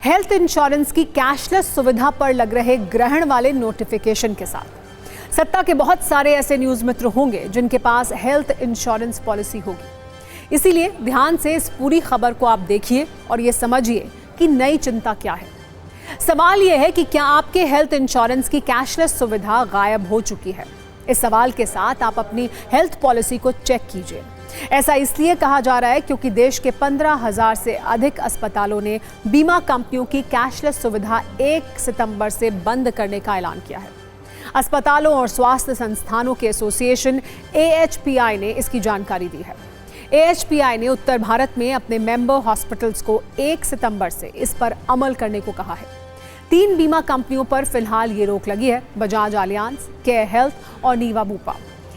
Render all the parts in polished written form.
Health insurance की cashless सुविधा पर लग रहे ग्रहण वाले नोटिफिकेशन के साथ सत्ता के बहुत सारे ऐसे न्यूज मित्र होंगे जिनके पास हेल्थ इंश्योरेंस पॉलिसी होगी। इसीलिए ध्यान से इस पूरी खबर को आप देखिए और ये समझिए कि नई चिंता क्या है। सवाल यह है कि क्या आपके हेल्थ इंश्योरेंस की कैशलेस सुविधा गायब हो चुकी है? इस सवाल के साथ आप अपनी हेल्थ पॉलिसी को चेक कीजिए। ऐसा इसलिए कहा जा रहा है क्योंकि देश के 15,000 से अधिक अस्पतालों ने बीमा कंपनियों की कैशलेस सुविधा 1 सितंबर से बंद करने का ऐलान किया है। अस्पतालों और स्वास्थ्य संस्थानों के एसोसिएशन AHPI ने इसकी जानकारी दी है। AHPI ने उत्तर भारत में अपने मेंबर हॉस्पिटल्स को 1 सितंबर से इस पर अमल करने को कहा है। 3 बीमा कंपनियों पर फिलहाल ये रोक लगी है, बजाज अलियांज, केयर हेल्थ और नीवा बुपा।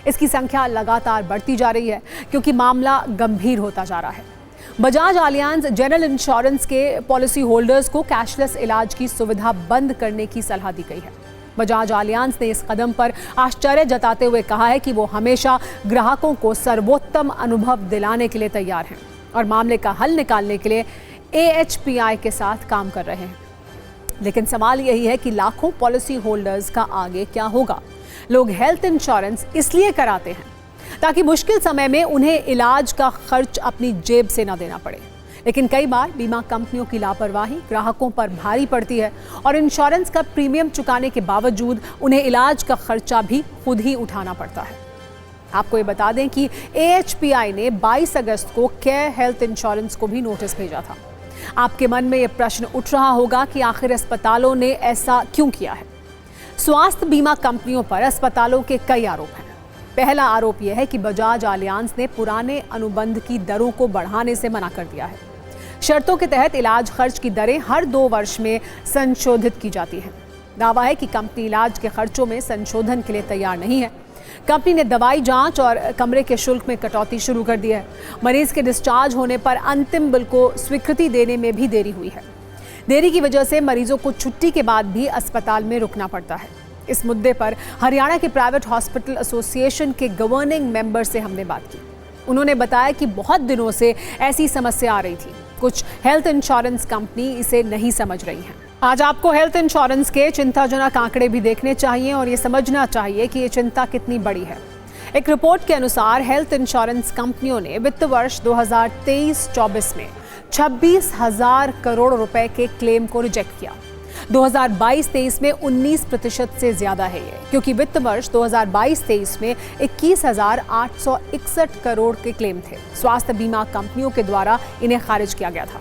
इसकी संख्या लगातार बढ़ती जा रही है क्योंकि मामला गंभीर होता जा रहा है। बजाज अलियांज जनरल इंश्योरेंस के पॉलिसी होल्डर्स को कैशलेस इलाज की सुविधा बंद करने की सलाह दी गई है। बजाज अलियांज ने इस कदम पर आश्चर्य जताते हुए कहा है कि वो हमेशा ग्राहकों को सर्वोत्तम अनुभव दिलाने के लिए तैयार हैं और मामले का हल निकालने के लिए AHPI के साथ काम कर रहे हैं। लेकिन सवाल यही है कि लाखों पॉलिसी होल्डर्स का आगे क्या होगा? लोग हेल्थ इंश्योरेंस इसलिए कराते हैं ताकि मुश्किल समय में उन्हें इलाज का खर्च अपनी जेब से ना देना पड़े। लेकिन कई बार बीमा कंपनियों की लापरवाही ग्राहकों पर भारी पड़ती है और इंश्योरेंस का प्रीमियम चुकाने के बावजूद उन्हें इलाज का खर्चा भी खुद ही उठाना पड़ता है। आपको ये बता दें कि AHPI ने 22 अगस्त को केयर हेल्थ इंश्योरेंस को भी नोटिस भेजा था। आपके मन में ये प्रश्न उठ रहा होगा कि आखिर अस्पतालों ने ऐसा क्यों किया है? स्वास्थ्य बीमा कंपनियों पर अस्पतालों के कई आरोप हैं। पहला आरोप यह है कि बजाज अलियांज ने पुराने अनुबंध की दरों को बढ़ाने से मना कर दिया है। शर्तों के तहत इलाज खर्च की दरें हर 2 वर्ष में संशोधित की जाती हैं। दावा है कि कंपनी इलाज के खर्चों में संशोधन के लिए तैयार नहीं है। कंपनी ने दवाई जांच और कमरे के शुल्क में कटौती शुरू कर दी है। मरीज के डिस्चार्ज होने पर अंतिम बिल को स्वीकृति देने में भी देरी हुई है। देरी की वजह से मरीजों को छुट्टी के बाद भी अस्पताल में रुकना पड़ता है। इस मुद्दे पर हरियाणा के प्राइवेट हॉस्पिटल एसोसिएशन के गवर्निंग मेंबर से हमने बात की। उन्होंने बताया कि बहुत दिनों से ऐसी समस्या आ रही थी। कुछ हेल्थ इंश्योरेंस कंपनी इसे नहीं समझ रही हैं। आज आपको हेल्थ इंश्योरेंस के चिंताजनक आंकड़े भी देखने चाहिए और ये समझना चाहिए कि ये चिंता कितनी बड़ी है। एक रिपोर्ट के अनुसार हेल्थ इंश्योरेंस कंपनियों ने वित्त वर्ष 2023-24 में 26,000 करोड़ रुपए के क्लेम को रिजेक्ट किया। 2022-23 में 19% से ज्यादा है ये, क्योंकि वित्त वर्ष 2022-23 में 21,861 करोड़ के क्लेम थे। स्वास्थ्य बीमा कंपनियों के द्वारा इन्हें खारिज किया गया था।